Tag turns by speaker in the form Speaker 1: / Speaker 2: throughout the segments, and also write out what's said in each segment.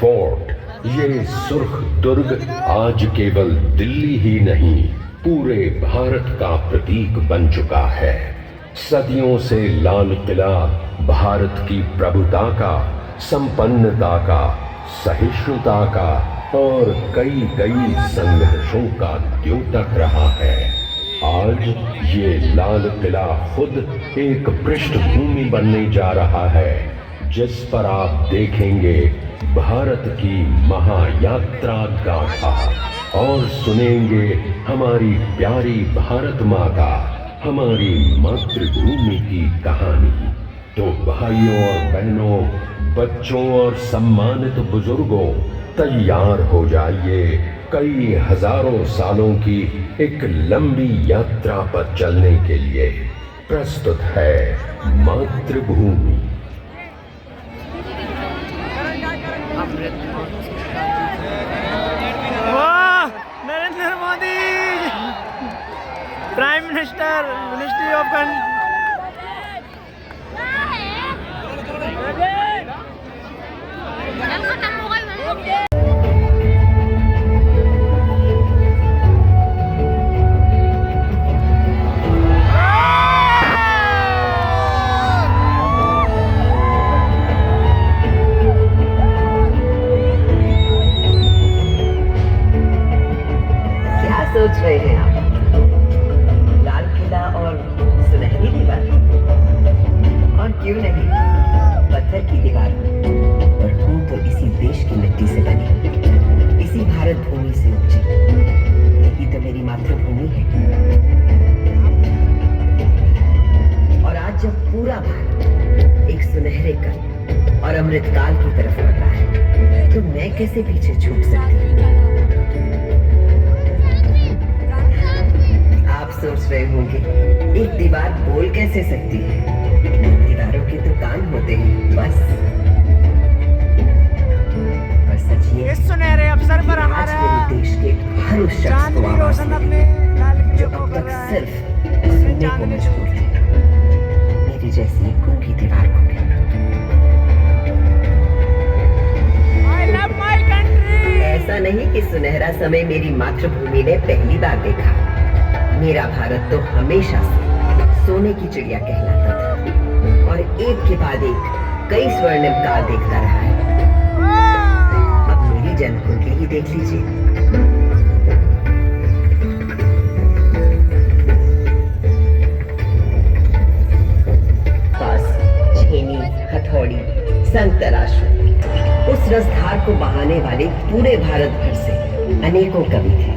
Speaker 1: Fort, ये सुर्ख दुर्ग आज केवल दिल्ली ही नहीं, पूरे भारत का प्रतीक बन चुका है। सदियों से लाल किला भारत की प्रभुता का, संपन्नता का, सहिष्णुता का और कई कई संघर्षों का द्योतक रहा है। आज ये लाल किला खुद एक पृष्ठभूमि बनने जा रहा है, जिस पर आप देखेंगे भारत की महायात्रा गाथा और सुनेंगे हमारी प्यारी भारत माता, हमारी मातृभूमि की कहानी। तो भाइयों और बहनों, बच्चों और सम्मानित बुजुर्गों, तैयार हो जाइए कई हजारों सालों की एक लंबी यात्रा पर चलने के लिए। प्रस्तुत है मातृभूमि।
Speaker 2: वाह, Narendra Modi, prime minister, ministry of
Speaker 3: सोच रहे हैं आप? लाल किला और सुनहरी दीवार, और क्यों नहीं पत्थर की दीवार। और हूँ तो इसी देश की मिट्टी से बनी, इसी भारत भूमि से उपजी। यही तो मेरी मातृभूमि है। और आज जब पूरा भारत एक सुनहरे कल और अमृतकाल की तरफ बढ़ रहा है, तो मैं कैसे पीछे छूट सकती हूँ? सोच रहे होंगे एक दीवार बोल कैसे सकती है? दीवारों के तो कान होते हैं बस। और सच ये
Speaker 2: सुनहरे अवसर पर हमारा
Speaker 3: मेरे देश के हर उस शख्स को आवाज जो अब तक सिर्फ सुनने को मजबूर थे, मेरी जैसी गूंगी दीवार को भी। ऐसा नहीं कि सुनहरा समय मेरी मातृभूमि ने पहली बार देखा। मेरा भारत तो हमेशा से सोने की चिड़िया कहलाता था और एक के बाद एक कई स्वर्णिम काल देखता रहा है। अब मेरी जन्म कुंडली ही देख लीजिए। पास छेनी, हथौड़ी, संग तराशू, उस रसधार को बहाने वाले पूरे भारत भर से अनेकों कवि थे।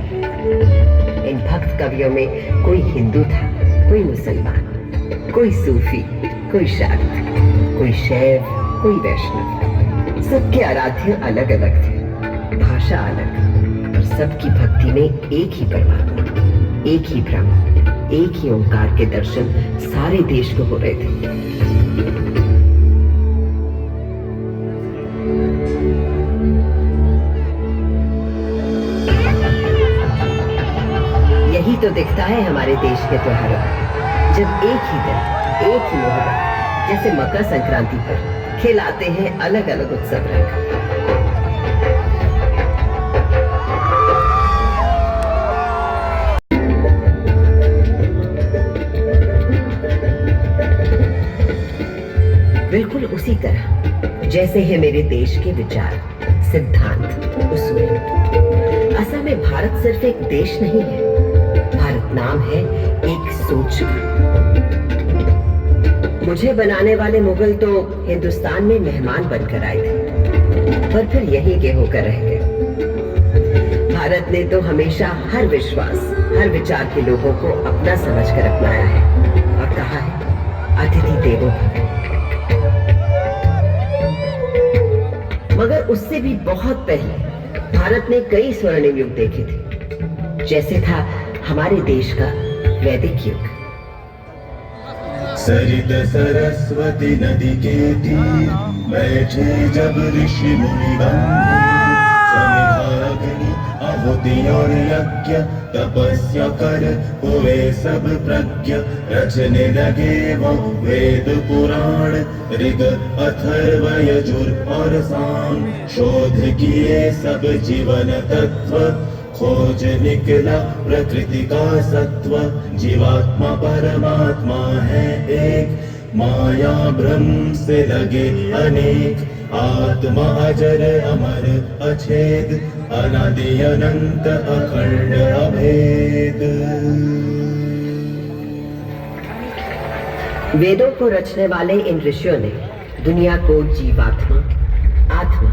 Speaker 3: इन भक्त कवियों में कोई हिंदू था, कोई मुसलमान, कोई सूफी, कोई शाक्त, कोई शैव, कोई वैष्णव। सबके आराध्य अलग अलग थे, भाषा अलग, और सबकी भक्ति में एक ही परमात्मा, एक ही ब्रह्म, एक ही ओंकार के दर्शन सारे देश को हो रहे थे। यही तो दिखता है हमारे देश के त्योहारों में, जब एक ही दिन, एक ही मुहूर्त, जैसे मकर संक्रांति पर खिलाते हैं अलग अलग उत्सव रंग। बिल्कुल उसी तरह जैसे है मेरे देश के विचार, सिद्धांत, उसूल। असल में भारत सिर्फ एक देश नहीं है, भारत नाम है एक सोच का। मुझे बनाने वाले मुगल तो हिंदुस्तान में मेहमान बनकर आए थे, पर फिर यहीं के होकर रह गए। भारत ने तो हमेशा हर विश्वास, हर विचार के लोगों को अपना समझकर अपनाया है और कहा है अतिथि देवो भव। मगर उससे भी बहुत पहले भारत ने कई स्वर्णिम युग देखे थे, जैसे था हमारे देश का वैदिक युग।
Speaker 4: सरित सरस्वती नदी के तीर बैठे जब ऋषि मुनि बंधु, समिधाग्नि आहुति और यज्ञ तपस्या कर हुए सब प्रज्ञ, रचने लगे वो वेद पुराण ऋग अथर्व यजुर और साम, शोध किए सब जीवन तत्व, खोज निकला प्रकृति का सत्व, जीवात्मा परमात्मा है एक, माया भ्रम से लगे अनेक, आत्मा अजर अमर अछेद, अनादि अनंत अखंड अभेद।
Speaker 3: वेदों को रचने वाले इन ऋषियों ने दुनिया को जीवात्मा, आत्मा,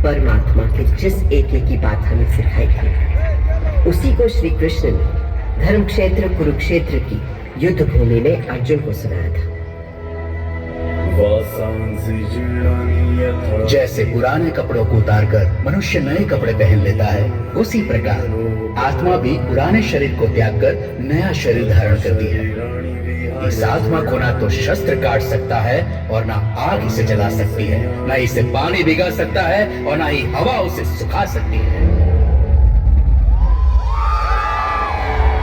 Speaker 3: परमात्मा के जिस एक की बात हमें सिखाई थी, उसी को श्री कृष्ण ने धर्म क्षेत्र कुरुक्षेत्र की युद्ध भूमि में अर्जुन को सुनाया था।
Speaker 5: जैसे पुराने कपड़ों को उतारकर मनुष्य नए कपड़े पहन लेता है, उसी प्रकार आत्मा भी पुराने शरीर को त्याग कर नया शरीर धारण करती है। इस आत्मा को ना तो शस्त्र काट सकता है और ना आग इसे जला सकती है, ना इसे पानी भिगा सकता है और ना ही हवा उसे सुखा सकती है।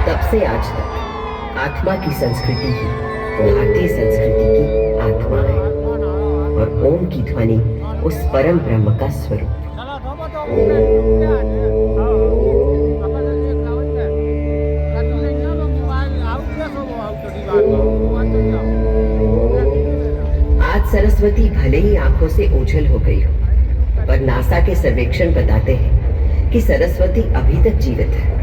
Speaker 3: तब से आज तक आत्मा की संस्कृति ही भारतीय संस्कृति की आत्मा है और ओम की ध्वनि उस परम ब्रह्म का स्वरूप। आज सरस्वती भले ही आंखों से ओझल हो गई हो, पर नासा के सर्वेक्षण बताते हैं कि सरस्वती अभी तक जीवित है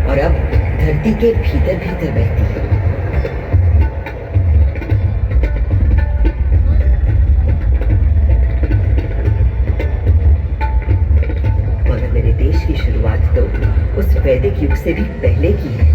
Speaker 3: और अब धरती के भीतर भीतर बहती है। मगर मेरे देश की शुरुआत तो उस वैदिक युग से भी पहले की है।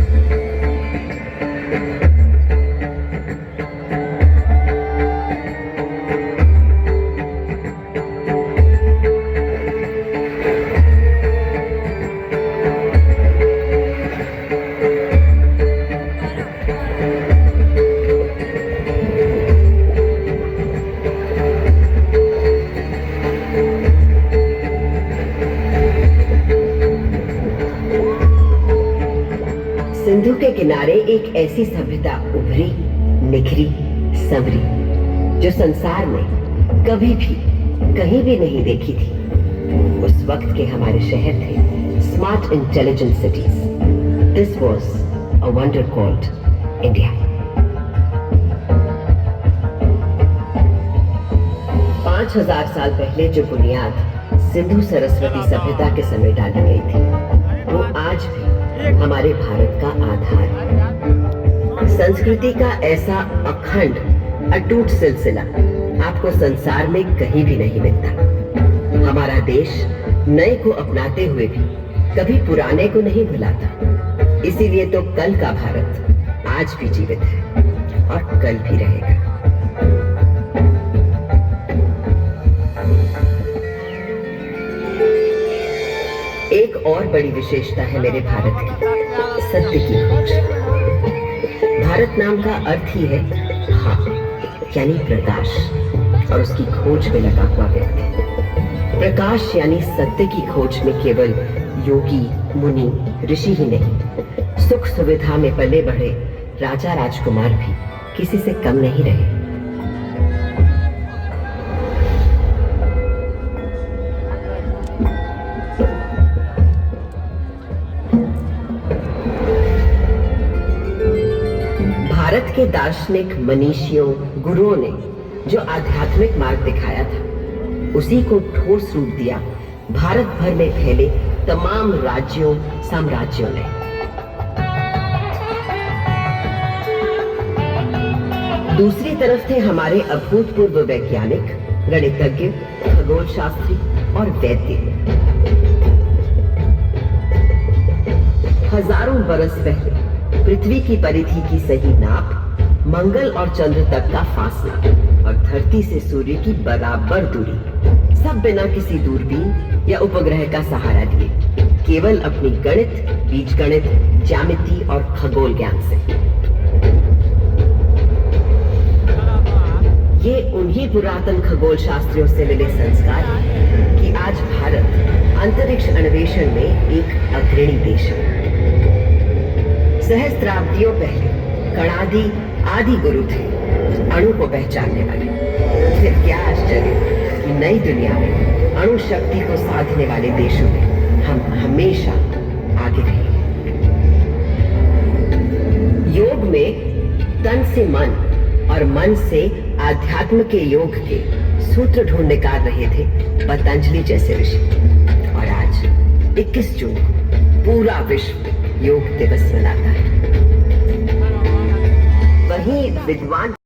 Speaker 3: सिंधु के किनारे एक ऐसी सभ्यता उभरी, निखरी, संवरी, जो संसार में कभी भी कहीं भी नहीं देखी थी। उस वक्त के हमारे शहर थे smart intelligent cities. This was a wonder called India. 5000 साल पहले जो बुनियाद सिंधु सरस्वती सभ्यता के समय डाली गई थी, वो आज भी हमारे भारत का आधार है। संस्कृति का ऐसा अखंड अटूट सिलसिला आपको संसार में कहीं भी नहीं मिलता। हमारा देश नए को अपनाते हुए भी कभी पुराने को नहीं भुलाता। इसीलिए तो कल का भारत आज भी जीवित है और कल भी रहेगा। एक और बड़ी विशेषता है मेरे भारत की, सत्य की खोज। भारत नाम का अर्थ ही है हा, यानी प्रकाश, और उसकी खोज में लगा हुआ व्यक्ति। प्रकाश यानी सत्य की खोज में केवल योगी, मुनि, ऋषि ही नहीं, सुख सुविधा में पले बढ़े राजा राजकुमार भी किसी से कम नहीं रहे। भारत के दार्शनिक मनीषियों, गुरुओं ने जो आध्यात्मिक मार्ग दिखाया था, उसी को ठोस रूप दिया भारत भर में फैले तमाम राज्यों, साम्राज्यों ने। दूसरी तरफ थे हमारे अभूतपूर्व वैज्ञानिक, गणितज्ञ, खगोल शास्त्री और वैद्य। हजारों बरस पहले पृथ्वी की परिधि की सही नाप, मंगल और चंद्र तक का फासला और धरती से सूर्य की बराबर दूरी, सब बिना किसी दूरबीन या उपग्रह का सहारा लिए, केवल अपनी गणित, बीजगणित, ज्यामिति और खगोल ज्ञान से। ये उन्हीं पुरातन खगोल शास्त्रियों से मिले संस्कार हैं कि आज भारत अंतरिक्ष अन्वेषण में एक अग्रणी देश है। सहस्त्राब्दियों पहले कणादि आदि गुरु थे अणु को पहचानने वाले। फिर क्या आश्चर्य कि नई दुनिया में अणु शक्ति को साधने वाले देशों में हम हमेशा आगे रहे। योग में तन से मन और मन से आध्यात्म के योग के सूत्र ढूंढ निकाल रहे थे पतंजलि जैसे ऋषि। और आज 21 जून को पूरा विश्व योग दिवस मनाता है। वहीं विद्वान